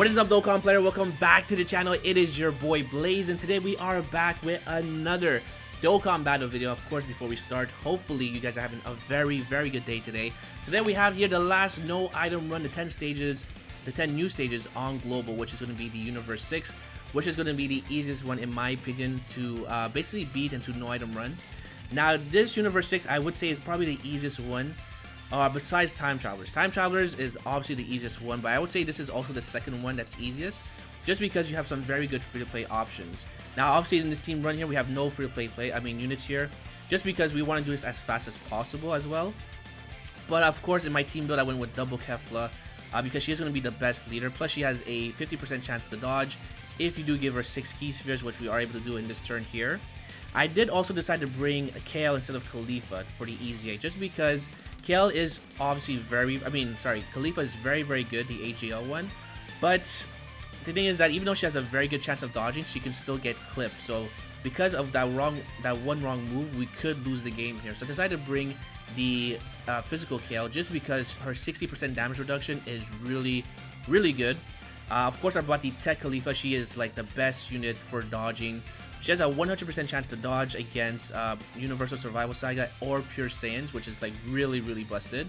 What is up, Dokkan player? Welcome back to the channel. It is your boy Blaze, and today we are back with another Dokkan battle video. Of course, before we start, hopefully you guys are having a very good day today. Today we have here the last no item run, the 10 stages, the 10 new stages on global, which is going to be the Universe 6, which is going to be the easiest one in my opinion to basically beat and to no item run. Now this Universe 6 I would say is probably the easiest one. Besides Time Travelers. Time Travelers is obviously the easiest one, but I would say this is also the second one that's easiest, just because you have some very good free-to-play options. Now, obviously in this team run here, we have no free-to-play units here, just because we want to do this as fast as possible as well. But of course, in my team build, I went with double Kefla, because she is going to be the best leader. Plus, she has a 50% chance to dodge if you do give her 6 key spheres, which we are able to do in this turn here. I did also decide to bring Kale instead of Khalifa for the easy 8, just because Kale is obviously Khalifa is very good, the AGL one, but the thing is that even though she has a very good chance of dodging, she can still get clipped. So because of that one wrong move, we could lose the game here. So I decided to bring the physical Kale just because her 60% damage reduction is really good. Of course, I brought the Tech Khalifa. She is like the best unit for dodging. She has a 100% chance to dodge against Universal Survival Saga or Pure Saiyans, which is like really busted.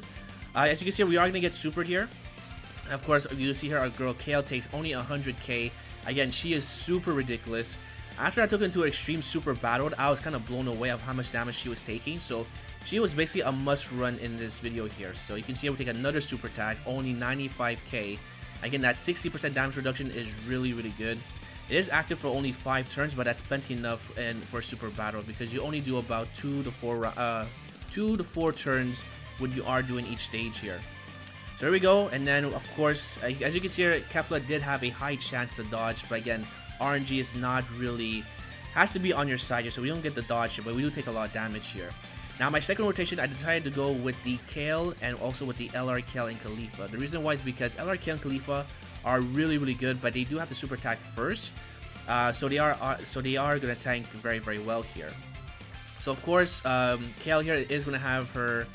As you can see, we are going to get supered here. Of course, you see here, our girl Kale takes only 100k. Again, she is super ridiculous. After I took her into an extreme super battle, I was kind of blown away of how much damage she was taking. So she was basically a must run in this video here. So you can see I would take another super attack, only 95k. Again, that 60% damage reduction is really good. It is active for only 5 turns, but that's plenty enough for super battle, because you only do about 2 to 4 turns when you are doing each stage here. So there we go. And then of course, as you can see here, Kefla did have a high chance to dodge, but again, RNG is not really, has to be on your side here, so we don't get the dodge here, but we do take a lot of damage here. Now my second rotation, I decided to go with the Kale and also with the LR Kale and Khalifa. The reason why is because LR Kale and Khalifa are really good, but they do have to super attack first, so they are going to tank very well here. So of course, Kale here is going to have her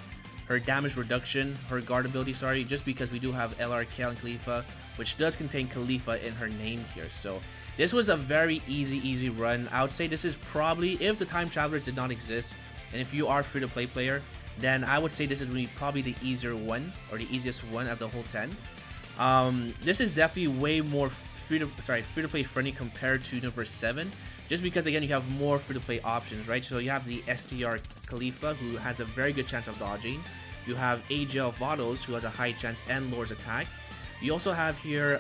damage reduction, her guard ability, sorry, just because we do have LR Kale and Khalifa, which does contain Khalifa in her name here. So this was a very easy run. I would say this is probably, if the Time Travelers did not exist, and if you are a free-to-play player, then I would say this is probably the easier one, or the easiest one of the whole 10. This is definitely way more free-to-play friendly compared to Universe 7, just because again you have more free-to-play options, right? So you have the STR Khalifa, who has a very good chance of dodging. You have AGL Vados, who has a high chance and lowers attack. You also have here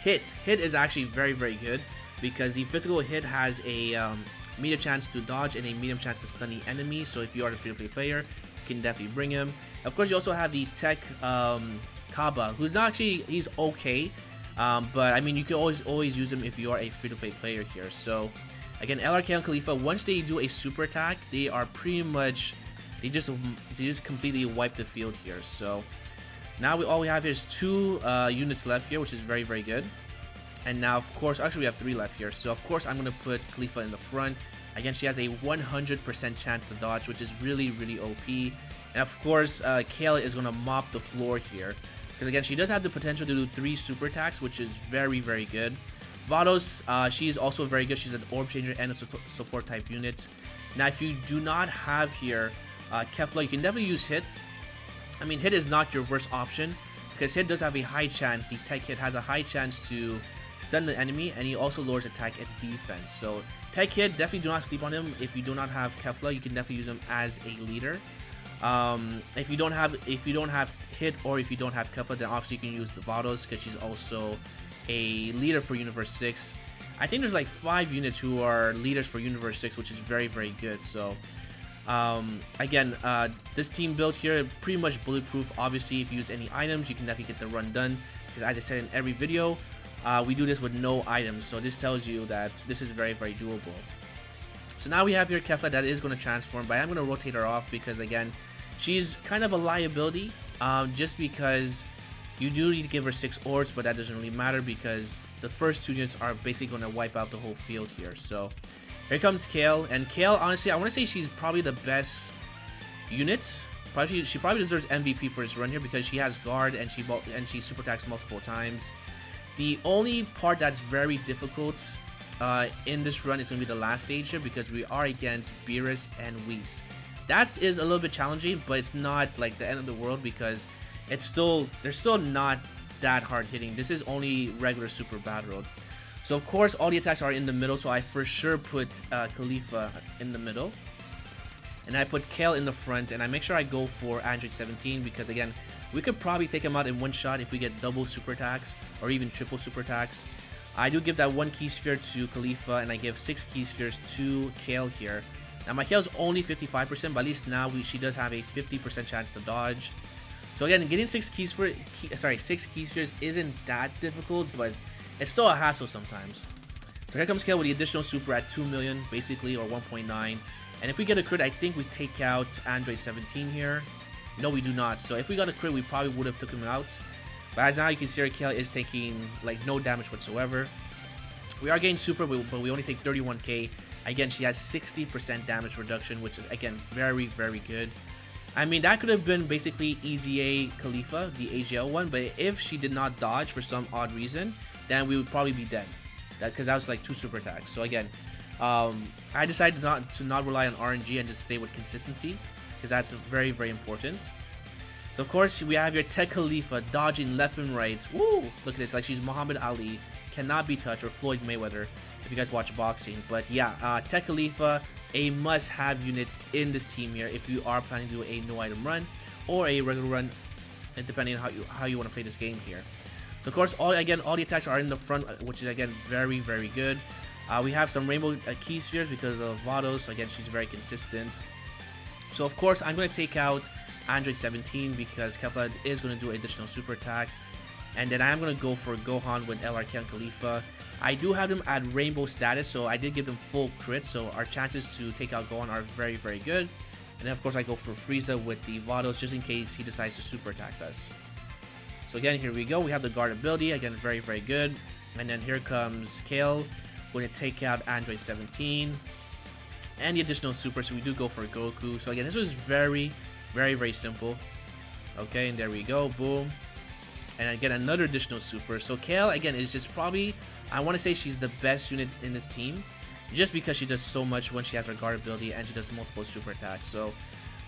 Hit. Hit is actually very good, because the physical Hit has a medium chance to dodge and a medium chance to stun the enemy. So if you are a free-to-play player, you can definitely bring him. Of course, you also have the Tech Kaba, who's not actually, he's okay, but I mean you can always use him if you are a free-to-play player here. So again, LRK and Khalifa, once they do a super attack, they are pretty much, they just completely wipe the field here. So now all we have here is 2 units left here, which is very good. And now of course, actually we have 3 left here, so of course I'm going to put Khalifa in the front. Again, she has a 100% chance to dodge, which is really OP. And of course, Kale is going to mop the floor here, because again, she does have the potential to do 3 super attacks, which is very good. Vados, she is also very good. She's an orb changer and a support type unit. Now if you do not have here Kefla, you can definitely use Hit. I mean, Hit is not your worst option, because Hit does have a high chance, the Tech Hit has a high chance to stun the enemy, and he also lowers attack and defense. So Tech Hit, definitely do not sleep on him. If you do not have Kefla, you can definitely use him as a leader. If you don't have Hit, or if you don't have Kefla, then obviously you can use the Vados, because she's also a leader for Universe 6. I think there's like 5 units who are leaders for Universe 6, which is very good. So again, this team build here pretty much bulletproof. Obviously, if you use any items, you can definitely get the run done, because as I said in every video, we do this with no items, so this tells you that this is very doable. So now we have here Kefla that is going to transform, but I'm going to rotate her off, because again, she's kind of a liability, just because you do need to give her 6 orbs, but that doesn't really matter, because the first 2 units are basically going to wipe out the whole field here. So here comes Kale, and Kale, honestly, I want to say she's probably the best unit. She probably deserves MVP for this run here, because she has guard and she super attacks multiple times. The only part that's very difficult in this run is going to be the last stage here, because we are against Beerus and Whis. That is a little bit challenging, but it's not like the end of the world, because they're still not that hard hitting. This is only regular Super Battle Road. So of course all the attacks are in the middle, so I for sure put Khalifa in the middle. And I put Kale in the front, and I make sure I go for Android 17, because again, we could probably take him out in one shot if we get double super attacks or even triple super attacks. I do give that 1 key sphere to Khalifa, and I give 6 key spheres to Kale here. Now my Kale's only 55%, but at least now she does have a 50% chance to dodge. So again, getting 6 key spheres isn't that difficult, but it's still a hassle sometimes. So here comes Kale with the additional super at 2 million, basically, or 1.9. And if we get a crit, I think we take out Android 17 here. No, we do not. So if we got a crit, we probably would have took him out. But as now you can see, Kale is taking like no damage whatsoever. We are getting super, but we only take 31k. Again, she has 60% damage reduction, which is again very, very good. I mean, that could have been basically Easy A Khalifa, the AGL one, but if she did not dodge for some odd reason, then we would probably be dead. Because that was like 2 super attacks. So again, I decided to not rely on RNG and just stay with consistency, because that's very, very important. So of course we have your Tech Khalifa dodging left and right. Woo! Look at this, like she's Muhammad Ali, cannot be touched, or Floyd Mayweather if you guys watch boxing. But yeah, Tech Khalifa, a must-have unit in this team here if you are planning to do a no item run or a regular run, and depending on how you want to play this game here. So of course, all the attacks are in the front, which is again very, very good. We have some rainbow key spheres because of Vados, so again she's very consistent. So of course I'm going to take out Android 17 because Kefla is going to do additional super attack, and then I am going to go for Gohan with LRK and Khalifa. I do have them at rainbow status, so I did give them full crit, so our chances to take out Gohan are very, very good. And then of course I go for Frieza with the Vados just in case he decides to super attack us. So again, here we go, we have the guard ability, again very, very good. And then here comes Kale, going to take out Android 17 and the additional super, so we do go for Goku. So again, this was very, very, very simple. Okay, and there we go, boom. And again, another additional super. So Kale, again, is just probably, I want to say she's the best unit in this team, just because she does so much when she has her guard ability and she does multiple super attacks. So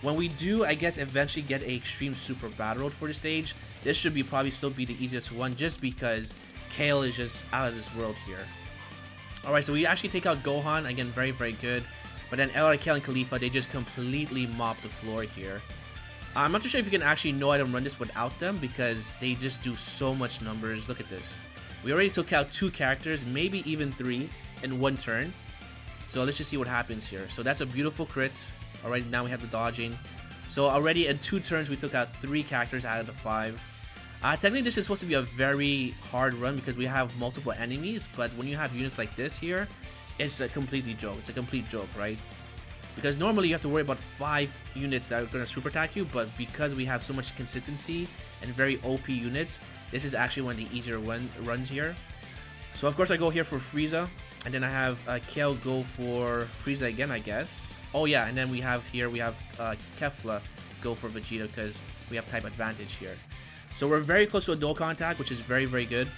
when we do, I guess, eventually get a extreme super battle road for the stage, this should be probably still be the easiest one, just because Kale is just out of this world here. Alright, so we actually take out Gohan, again, very, very good. But then LRK and Khalifa, they just completely mop the floor here. I'm not too sure if you can actually no item run this without them, because they just do so much numbers. Look at this. We already took out 2 characters, maybe even 3 in 1 turn. So let's just see what happens here. So that's a beautiful crit. Alright, now we have the dodging. So already in 2 turns, we took out 3 characters out of the 5. Technically, this is supposed to be a very hard run because we have multiple enemies, but when you have units like this here, it's a completely joke. It's a complete joke, right? Because normally you have to worry about 5 units that are going to super attack you, but because we have so much consistency and very OP units, this is actually one of the easier runs here. So of course I go here for Frieza, and then I have Kale go for Frieza again, I guess. Oh yeah, and then we have Kefla go for Vegeta because we have type advantage here. So we're very close to a Dokkan attack, which is very, very good.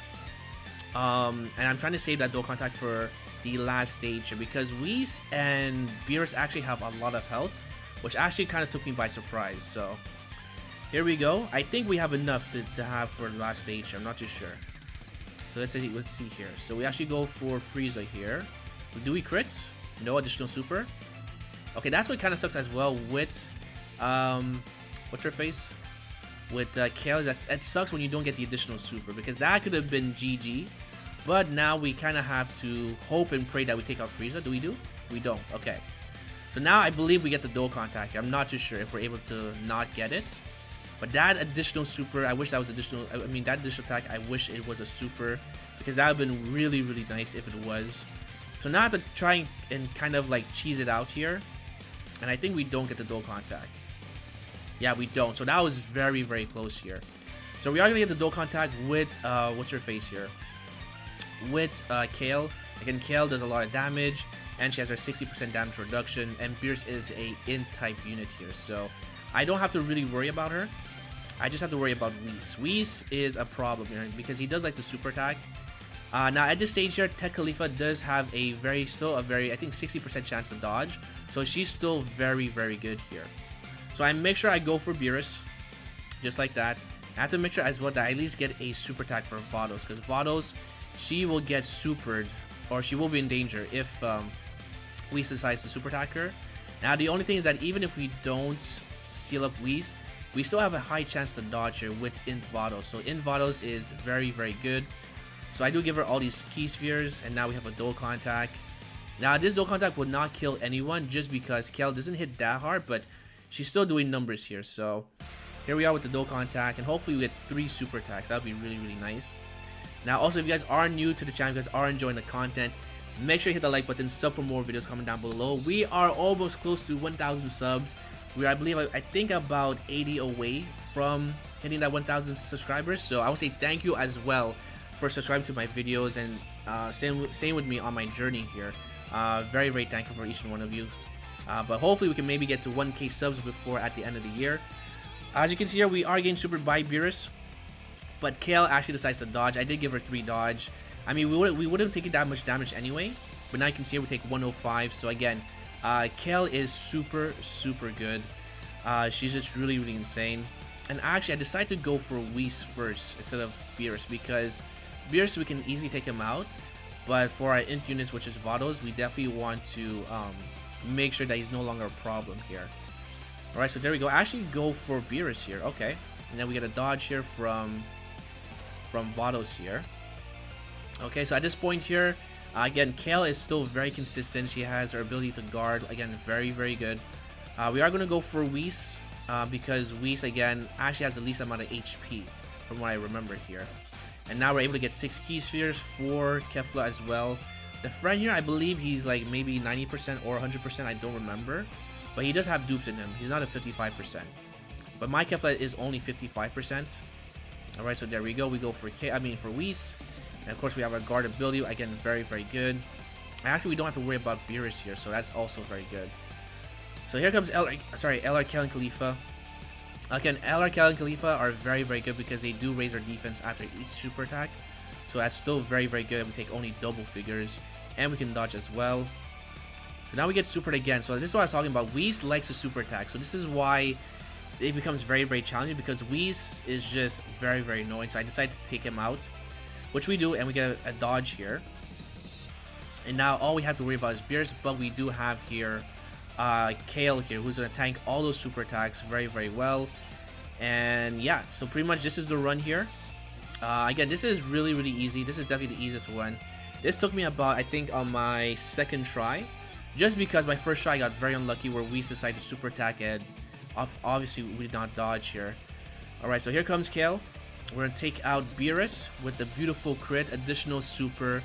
And I'm trying to save that Dokkan attack for the last stage here, because Whis and Beerus actually have a lot of health, which actually kind of took me by surprise. So here we go. I think we have enough to have for the last stage. I'm not too sure. So let's see here. So we actually go for Frieza here. Do we crit? No additional super. Okay, that's what kind of sucks as well with what's her face? With Kale. It sucks when you don't get the additional super, because that could have been GG. But now we kind of have to hope and pray that we take out Frieza. Do we do? We don't. Okay. So now I believe we get the Dokkan attack here. I'm not too sure if we're able to not get it. But that additional super, I wish that was additional. I mean, that additional attack, I wish it was a super, because that would have been really, really nice if it was. So now I have to try and kind of like cheese it out here. And I think we don't get the Dokkan attack. Yeah, we don't. So that was very, very close here. So we are going to get the Dokkan attack with, what's her face here? With Kale. Again, Kale does a lot of damage, and she has her 60% damage reduction, and Beerus is a in-type unit here, so I don't have to really worry about her. I just have to worry about Whis. Whis is a problem here, because he does like the super attack, Now at this stage here, Tech Khalifa does have still a very, I think 60% chance to dodge. So she's still very, very good here. So I make sure I go for Beerus, just like that. I have to make sure as well that I at least get a super attack for Vados, because Vados, she will get supered, or she will be in danger if Whis decides to super attack her. Now the only thing is that even if we don't seal up Whis, we still have a high chance to dodge her with Int Vados. So Int Vados is very, very good. So I do give her all these key spheres, and now we have a Dokkan attack. Now this Dokkan attack would not kill anyone just because Kale doesn't hit that hard, but she's still doing numbers here. So here we are with the Dokkan attack, and hopefully we get 3 super attacks. That would be really, really nice. Now also, if you guys are new to the channel, you guys are enjoying the content, make sure you hit the like button, sub for more videos, comment down below. We are almost close to 1,000 subs. We are, I believe, I think about 80 away from hitting that 1,000 subscribers. So I want to say thank you as well for subscribing to my videos and staying with me on my journey here. Very, very thankful for each and one of you. But hopefully we can maybe get to 1K subs before at the end of the year. As you can see here, we are getting supered by Beerus, but Kale actually decides to dodge. I did give her 3 dodge. I mean, we wouldn't have taken that much damage anyway, but now you can see here we take 105. So again, Kale is super, super good. She's just really, really insane. And actually, I decided to go for Whis first instead of Beerus, because Beerus, we can easily take him out, but for our int units, which is Vados, we definitely want to make sure that he's no longer a problem here. Alright, so there we go. I actually go for Beerus here. Okay. And then we get a dodge here from Vados here. Okay, so at this point here, again, Kale is still very consistent. She has her ability to guard. Again, very, very good. We are going to go for Whis, because Whis, again, actually has the least amount of HP from what I remember here. And now we're able to get 6 key spheres for Kefla as well. The friend here, I believe he's like maybe 90% or 100%. I don't remember. But he does have dupes in him. He's not at 55%. But my Kefla is only 55%. Alright, so there we go. We go for Whis. And of course we have our guard ability. Again, very, very good. Actually, we don't have to worry about Beerus here, so that's also very good. So here comes LR, Kale, and Khalifa. Again, LR, Kale, and Khalifa are very, very good because they do raise their defense after each super attack. So that's still very, very good. We take only double figures. And we can dodge as well. So now we get supered again. So this is what I was talking about. Whis likes to super attack. So this is why it becomes very, very challenging, because Whis is just very, very annoying. So I decided to take him out, which we do, and we get a dodge here. And now all we have to worry about is Beerus, but we do have here Kale here, who's going to tank all those super attacks very, very well. And yeah, so pretty much this is the run here. Again, this is really, really easy. This is definitely the easiest one. This took me about, I think, on my 2nd try, just because my 1st try I got very unlucky where Whis decided to super attack, and obviously we did not dodge here. Alright, so here comes Kale. We're going to take out Beerus with the beautiful crit, additional super,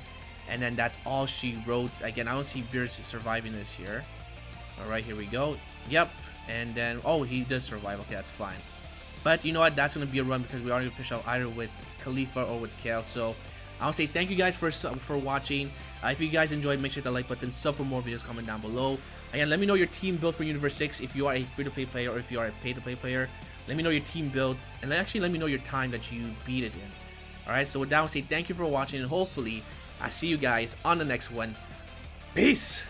and then that's all she wrote. Again, I don't see Beerus surviving this here. Alright, here we go. Yep, and then, oh, he does survive. Okay, that's fine. But you know what, that's going to be a run because we already finished out either with Khalifa or with Kale. So I'll say thank you guys for watching. If you guys enjoyed, make sure to hit the like button, sub for more videos, comment down below. Again, let me know your team build for Universe 6 if you are a free-to-play player or if you are a pay-to-play player. Let me know your team build, and actually let me know your time that you beat it in. Alright, so with that, I'll say thank you for watching, and hopefully I'll see you guys on the next one. Peace!